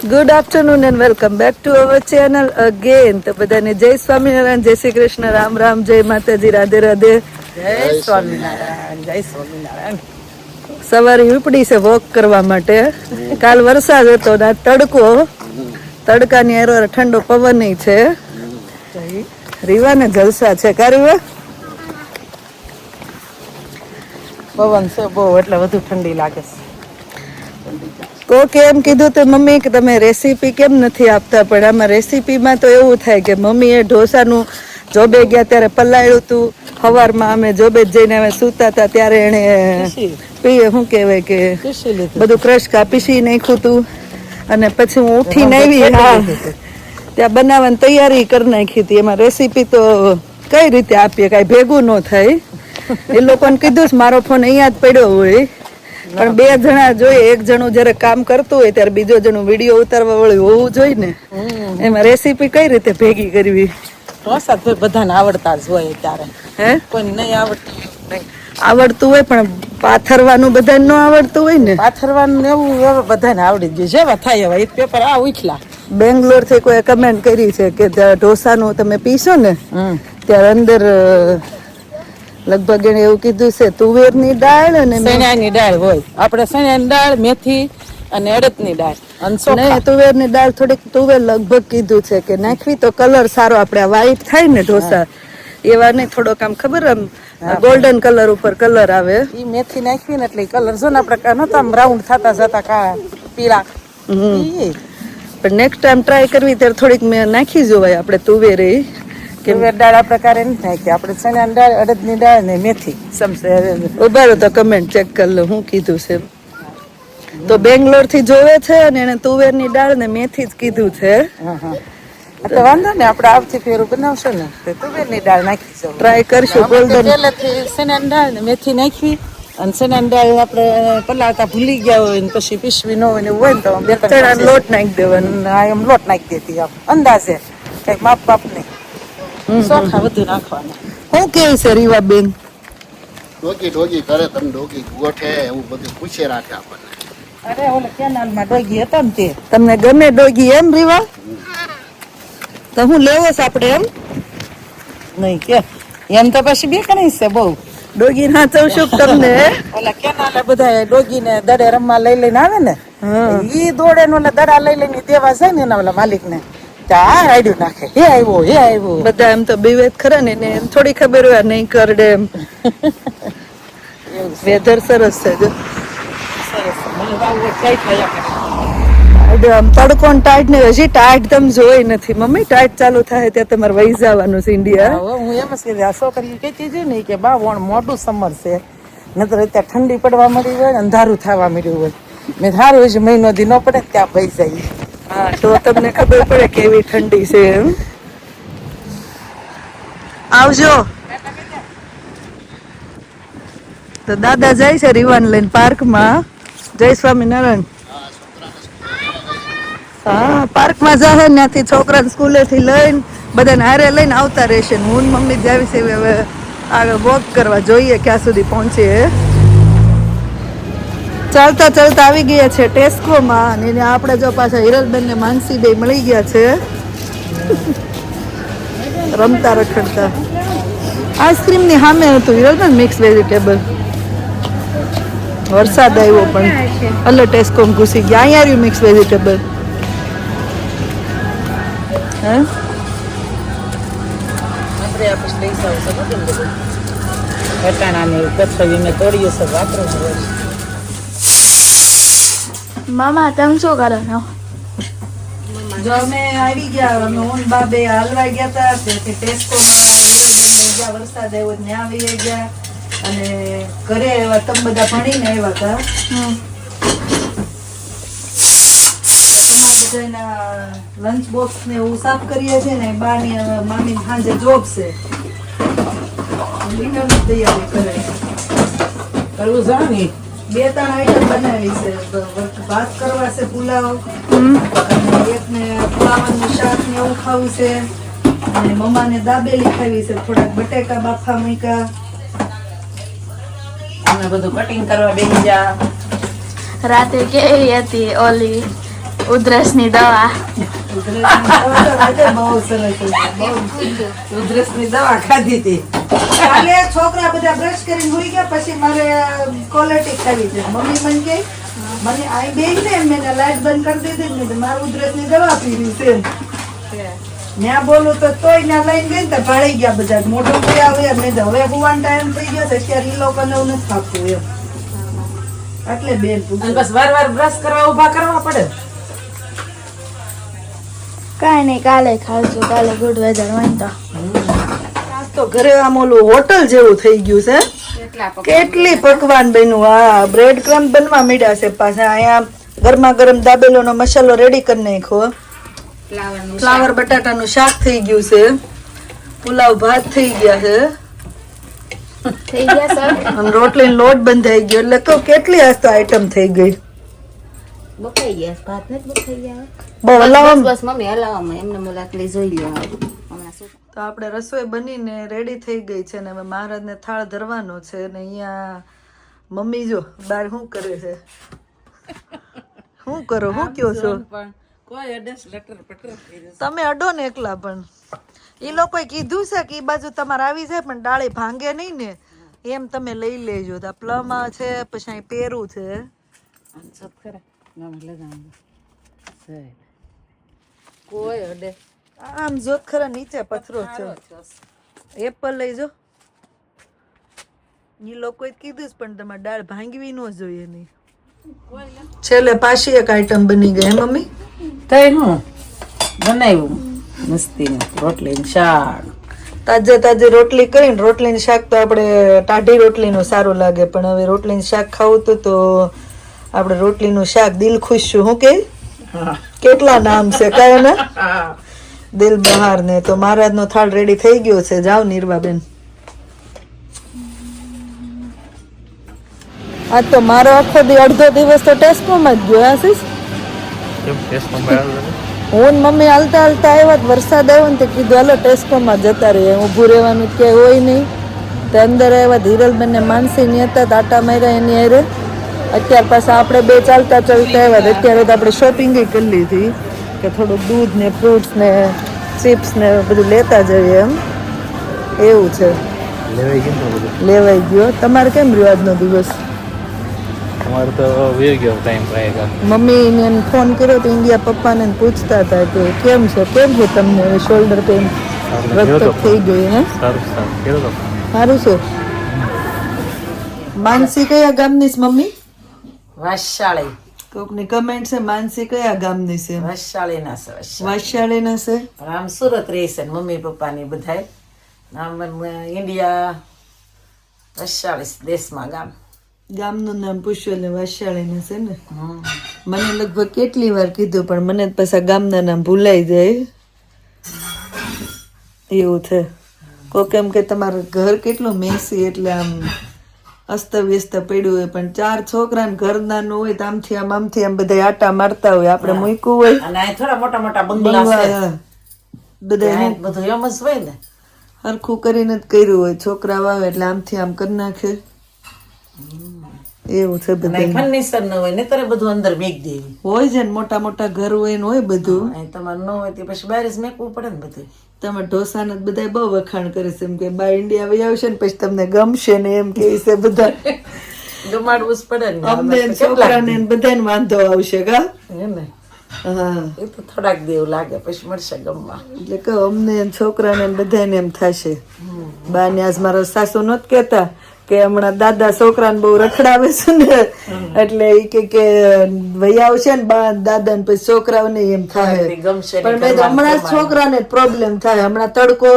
Good afternoon and welcome back to our channel again. તો બધાને જય સ્વામિનારાયણ, જય શ્રી કૃષ્ણ, રામ રામ, જય માતાજી, રાધે રાધે. જય સ્વામિનારાયણ, જય સ્વામિનારાયણ. સવારે ઉપડી છે વોક કરવા માટે. કાલ વરસાદ હતો ને તડકો, તડકાની એરો ઠંડો પવન છે. રીવાને જલસા છે. કા રીવા? પવન છે બહુ એટલે વધુ ઠંડી લાગે છે. કોકે એમ કીધું તો મમ્મી કે તમે રેસીપી કેમ નથી આપતા, પણ આમાં રેસીપીમાં તો એવું થાય કે મમ્મીએ ઢોસાનું જોબે ગયા ત્યારે પલાળ્યું હતું. સવારમાં અમે જોબે જઈને અમે સૂતા હતા ત્યારે એને શું કહેવાય કે બધું ક્રશ પીસી નાખ્યું હતું. અને પછી હું ઉઠીને આવી, હા, ત્યાં બનાવવાની તૈયારી કરી નાખી હતી. એમાં રેસીપી તો કઈ રીતે આપીએ, કાંઈ ભેગું ન થાય. એ લોકોને કીધું મારો ફોન અહીંયા જ પડ્યો હોય, પણ બે જણા જોઈએ. એક જણું જયારે કામ કરતું હોય ત્યારે બીજો જણું વિડીયો ઉતારવા વાળું હોવું જોઈએ ને. એમાં રેસીપી કઈ રીતે ભેગી કરવી? ઢોસા તો બધાને આવડતા જ હોય ત્યારે. હે, કોઈ નહીં આવડતું હોય પણ પાથરવાનું બધાને ન આવડતું હોય ને. પાથરવાનું એવું બધાને આવડી ગયું. જેવા થાય એવા એક પેપર આ ઉછલા. બેંગ્લોર થી કોઈ કમેન્ટ કરી છે કે ઢોસાનું તમે પીશો ને ત્યારે અંદર લગભગ એને એવું કીધું છે તુવેરની દાળ અને સણાની દાળ હોય. આપણે સણાની દાળ, મેથી અને અડદની દાળ અને નહીં, તુવેરની દાળ થોડીક. તુવેર લગભગ કીધું છે કે નાખવી તો કલર સારો આપણે વ્હાઈટ થાય ને ઢોસા એવા નહીં, થોડોક આમ ખબર આમ ગોલ્ડન કલર ઉપર કલર આવે. એ મેથી નાખવી ને એટલે કલર જો ને આપણે નતા આમ રાઉન્ડ થતા જતા કાળા પીળા. પણ નેક્સ્ટ ટાઈમ ટ્રાય કરવી ત્યારે થોડીક મેં નાખી જોવાય આપણે તુવેર. તુવેર દાળ આ પ્રકારે નહીં થાય કે આપણે ચણાની દાળ, અડદની દાળ ને મેથી સમસે. ઉભા રહો તો કમેન્ટ ચેક કરી લો હું કીધું છે. તો બેંગ્લોર થી જોવે છે અને એને તુવેરની દાળ ને મેથી જ કીધું છે. તો વાંધો ને આપણે આવતી ફેરું બનાવશો ને તો તુવેરની દાળ નાખી જાવ. ટ્રાય કરશું. ગોલ્ડન પહેલેથી ચણાની દાળ ને મેથી નાખવી અને ચણાની દાળ આપણે પલાળતા ભૂલી ગયા હોય ને પછી પીસવી ન હોય ને એવું હોય ને તો બે ત્રણ લોટ નાખી દેવાનો. એમ લોટ નાખી દેતી આમ અંદાજે, કઈ માપ બાપ નહીં. ચોખા વધુ નાખવાના. હું કેવું છે રીવા બેન? ડોગી કરે તમે ડોગી ગોઠે એવું બધું પૂછે રાખે આપણને. અરે ઓલે કેનાલમાં ડોગી હતો ને તે. તમને ગમે ડોગી એમ રીવા? તો હું લેવો છે આપણે એમ નહીં કે એમ તો પછી બે કઈ છે બહુ. ડોગી ના ચવશું તમને. ઓલા કેનાલે બધા ડોગી ને દડે રમવા લઈને આવે ને, ઈ દોડે ને ઓલા દડા લઈને દેવા જાય ને એના ઓલા માલિક ને ત્યાં રાડ્યું નાખે. હે આવ્યો, હે આવ્યો. બધા એમ તો બીવેત ખરા ને, એને થોડી ખબર હોય નહીં કરડે એમ. વેધર સરસ છે જો. સરસ. મને વાવ કઈ થાય આમ તડકો ટાઈટ ને હજી ટાઈટ તમે જોઈ નથી મમ્મી. ટાઈટ ચાલુ થાય ત્યાં તમારે વહી જવાનું છે ઇન્ડિયા. હું એમ જ કીધું આ છોકરી કહેતી છે ને કે બા વણ મોટું સમર છે, નતર અત્યારે ઠંડી પડવા મળી હોય ને અંધારું થવા મળ્યું હોય. મેં સારું હોય મહિનો દી ન પડે ત્યાં ભઈ જાય. હા, તો તમને ખબર પડે કેવી ઠંડી છે એમ. આવજો. તો દાદા જાય છે રીવાન લઈને પાર્કમાં. જય સ્વામિનારાયણ. હા, પાર્કમાં જાય ત્યાંથી છોકરાને સ્કૂલેથી લઈને બધાને હારે લઈને આવતા રહેશે. હું મમ્મી જ આવી છે હવે આગળ વોક કરવા. જોઈએ ક્યાં સુધી પહોંચીએ. ચાલતા ચાલતા આવી ગયા છે ટેસ્કોમાં અને આપણે જો પાછા હિરલબેન ને માનસી બે મળી ગયા છે રમતા રખડતા. આઈસ્ક્રીમ ની સામે હતું હિરલબેન મિક્સ વેજીટેબલ. વરસાદ આવ્યો પણ એટલે ટેસ્કો ઘૂસી ગયા. અહીંયા આવ્યું મિક્સ વેજીટેબલ. હે આપણે આ પછી લઈ જાવ છો બધું બધું વટાણાને કથળીને તોડીએ છે વાપરો છે. મામા તમે શું કરો છો? જો અમે આવી ગયા. અમે ઓન બાબે હાલવા ગયા હતા ત્યાંથી ટેસ્કોમાં જ્યાં વરસાદ આવ્યો ત્યાં આવી ગયા અને ઘરે આવ્યા. તમે બધા ભણીને આવ્યા હતા. લંચ બોક્સ ને એવું સાફ કરીએ છીએ ને. બાની મામી સાંજે જોબ છે, તૈયારી કરે. કરવું જાણી 2-3 આઈટમ બનાવી છે. ભાત કરવા છે, પુલાવ અને એકને ફ્લાવરનું શાક ને એવું ખાવું છે અને મમ્માને દાબેલી ખાવી છે. થોડાક બટેકા બાફા મૂક્યા. અમે બધું કટિંગ કરવા બેસી જા. રાતે કેવી હતી ઓલી ઉધરસની દવા બહુ સરસ ઉધરસની દવા ખાધી હતી. કાલે છોકરા બધા બ્રશ કરીને હોઈ ગયા પછી મારે કોલેટિક ખાવી છે. મમ્મી મને કે મને આઈ બેન ને મેં લાઈટ બંધ કરી દીધી ને મારે ઉધરસની દવા પીવી છે એમ. ત્યાં બોલું તો તોય ત્યાં લઈને ગઈ ને તો ભાળી ગયા બધા. મોટો કોઈ આવે મેં તો હવે હુવાનો ટાઈમ થઈ ગયો છે અત્યારે ઈ લોકોને એવું નથી આપતું એમ. એટલે બેન અને બસ વાર બ્રશ કરવા ઊભા કરવા પડે. કાંઈ નહીં, કાલે ખાવશું. કાલે ગુડ વેધર હોય તો આજ તો ઘરે આમ ઓલું હોટલ જેવું થઈ ગયું છે. કેટલી પકવાન બન્યું. હા, બ્રેડ ક્રમ બનવા માંડ્યા છે પાછા. અહીંયા ગરમા ગરમ દાબેલોનો મસાલો રેડી કરી નાખ્યો. ફ્લાવર બટાટાનું શાક થઈ ગયું છે. પુલાવ ભાત થઈ ગયા છે. થઈ ગયા સર. અને રોટલી લોટ બંધાઈ ગયો. એટલે કહું કેટલી આજ તો આઈટમ થઈ ગઈ. બફાઈ ગયા ભાત નથી બફાઈ ગયા બહુ હલાવવામાં બસ મમ્મી હલાવવામાં એમને મુલાકલી જોઈ લો હમણાં શું તો આપણે રસોઈ બનીને રેડી થઈ ગઈ છે ને હવે મહારાજને થાળ ધરવાનો છે ને અહીંયા મમ્મી જો બાર શું કરે છે. શું કરો, શું કયો છો પણ કોઈ અડસ લટર પટર કર્યું. તમે અડો ને એકલા. પણ એ લોકોએ કીધું છે કે એ બાજુ તમારે આવી જાય પણ ડાળી ભાંગે નહીં ને એમ તમે લઈ લેજો. તો પ્લમા છે પછી અહીં પેરું છે. સબ ખરા નામ લગાવું કોઈ અડે આમ જોત ખરા નીચે પથરો છે. એપલ લઈ જો. એ લોકોએ કીધું જ પણ તમારે દાળ ભાંગવી ન જોઈએ નહીં. છેલ્લે પાછી એક આઈટમ બની ગઈ. મમ્મી તઈ હું બનાવ્યું મસ્તી રોટલી શાક. તાજે રોટલી કરીને રોટલીનું શાક તો આપણે ટાઢી રોટલીનું સારું લાગે પણ હવે રોટલીનું શાક ખાવું તો આપણે રોટલીનું શાક દિલ ખુશ છું. હું કે કેટલા નામ છે કયા ને દિલ બહાર ને. તો મહારાજનો થાળ રેડી થઈ ગયો છે. જાઓ નીરવાબેન. આજ તો મારો આખો અડધો દિવસ તો ટેસ્કોમાં જ ગયો. આશીષ હું ને મમ્મી હાલતા આવ્યા. વરસાદ આવ્યો ને તો કીધું હાલો ટેસ્કોમાં જતા રહીએ. ઊભું રહેવાનું ક્યાંય હોય નહીં. તો અંદર આવ્યા. ધીરલબેન ને માનસી ની હતા ટાટા માર્યા એની હારે. અત્યાર પાછા આપણે બે ચાલતા આવ્યા. અત્યારે તો આપણે શોપિંગ કરી લીધી કે થોડુંક દૂધ ને ફ્રૂટ્સ ને ચિપ્સ ને બધું લેતા જઈએ એમ. એવું છે. લેવાઈ ગયો. તમારે કેમ રહ્યો આજનો દિવસ? અમારે તો વી ગયો ટાઈમ પાએગા. મમ્મીને ફોન કર્યો તો ઇન્ડિયા પપ્પાને પૂછતા હતા કે કેમ છે તમને શોલ્ડર પેઇન રક્ત થઈ ગયું. હે સારું છે. માનસી કયા ગામની છે મમ્મી? વાશાળી. કોકની કમેન્ટ છે માનસી કયા ગામની છે? વાશાળી ના છે. વાશાળીના છે. પણ આમ સુરત રહે છે મમ્મી પપ્પાની બધાય. આમ ઇન્ડિયા વાશાળી દેશમાં ગામ. ગામનું નામ પૂછ્યું એટલે વાશાળીના છે ને. મને લગભગ કેટલી વાર કીધું પણ મને પાછા ગામના નામ ભૂલાઈ જાય. એવું છે. કોક એમ કે તમારું ઘર કેટલું મેસી એટલે આમ અસ્તવ્યસ્ત પડ્યું હોય પણ 4 છોકરાને ઘર નાનું હોય તો આમથી આમ બધા આટા મારતા હોય. આપણે મૂક્યું હોય અને આ થોડા મોટા મોટા બંગલા છે બધા બધું એમ જ હોય ને. હરખું કરીને જ કર્યું હોય. છોકરા આવે એટલે આમથી આમ કરી નાખે. એવું છે બધું. ફર્નિચર ન હોય ને તારે બધું અંદર મેક દેવી હોય છે ને મોટા મોટા ઘર હોય ને હોય બધું. તમારે ન હોય તે પછી બહાર જ મેકવું પડે ને બધું. તમે ઢોસાને બધા બહુ વખાણ કરે છે એમ કે બા ઇન્ડિયા વહી આવશે ને પછી તમને ગમશે ને એમ કે છે બધા. જમાડવું જ પડે ને અમને છોકરાને બધાને વાંધો આવશે કા. એને હા એ તો થોડાક દેવું લાગે પછી મળશે ગમવા. એટલે કહો અમને છોકરાને બધાને એમ થશે. બા ને આજ મારા સાસુ નહોત કહેતા કે હમણાં દાદા છોકરાને બહુ રખડાવે છે ને એટલે એ કે વહી આવશે ને બા દાદા ને પછી છોકરાઓને એમ થાય. ગમશે પણ મેં હમણાં જ છોકરાને પ્રોબ્લેમ થાય. હમણાં તડકો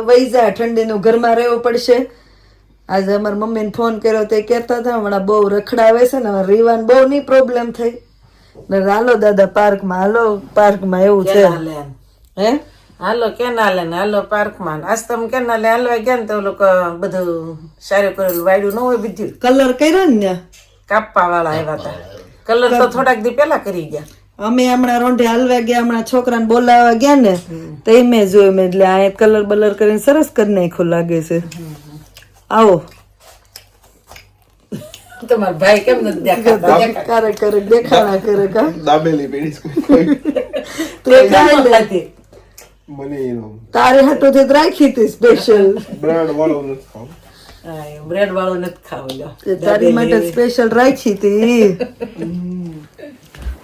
વહી જાય ઠંડીનું ઘરમાં રહેવું પડશે. આજે અમારા મમ્મીને ફોન કર્યો તો કહેતા હતા હમણાં બહુ રખડાવે છે ને રીવાન બહુ નહીં પ્રોબ્લેમ થઈ ને હાલો દાદા પાર્કમાં હાલો પાર્કમાં એવું છે. હે હાલો કેનાલે ને હાલો પાર્કમાં. આજ તમે કેનાલે હાલવા ગયા ને તો લોકો બધું સારું કરેલું વાયડું ન હોય બધું કલર કર્યો ને કાપવા વાળા આવ્યા હતા. કલર તો થોડાક દી પેલા કરી ગયા. અમે હમણાં રોંઢે હાલવા ગયા હમણાં છોકરાને બોલાવવા ગયા ને તો એ મેં જોયું એટલે આ કલર બલર કરીને સરસ કરી નાખ્યો લાગે છે. આવો તમારા ભાઈ કેમ નથી દેખાતા કરે દેખાડા કરે કા દાબેલી પેઢી તે ખાઈ લે મને એનો તારે હાટો તે રાખી હતી સ્પેશિયલ બ્રેડ વાળો નથી ખાવ બ્રેડ વાળો નથી ખાવો તારી માટે સ્પેશિયલ રાખી હતી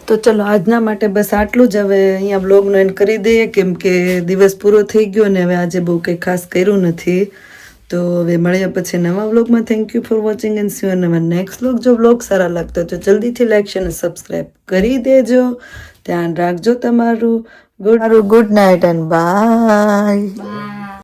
તો ચલો આજના માટે બસ આટલું જ. હવે અહીંયા બ્લોગનો એન્ડ કરી દઈએ કેમ કે દિવસ પૂરો થઈ ગયો ને હવે આજે બહુ કંઈ ખાસ કર્યું નથી. તો હવે મળ્યા પછી નવા વ્લોગમાં. Thank you for watching and C you in our next vlog. જો વ્લોગ સારા લાગતો તો જલ્દીથી લાઈક શેર અને સબસ્ક્રાઈબ કરી દેજો. ધ્યાન રાખજો તમારું. Good night and by.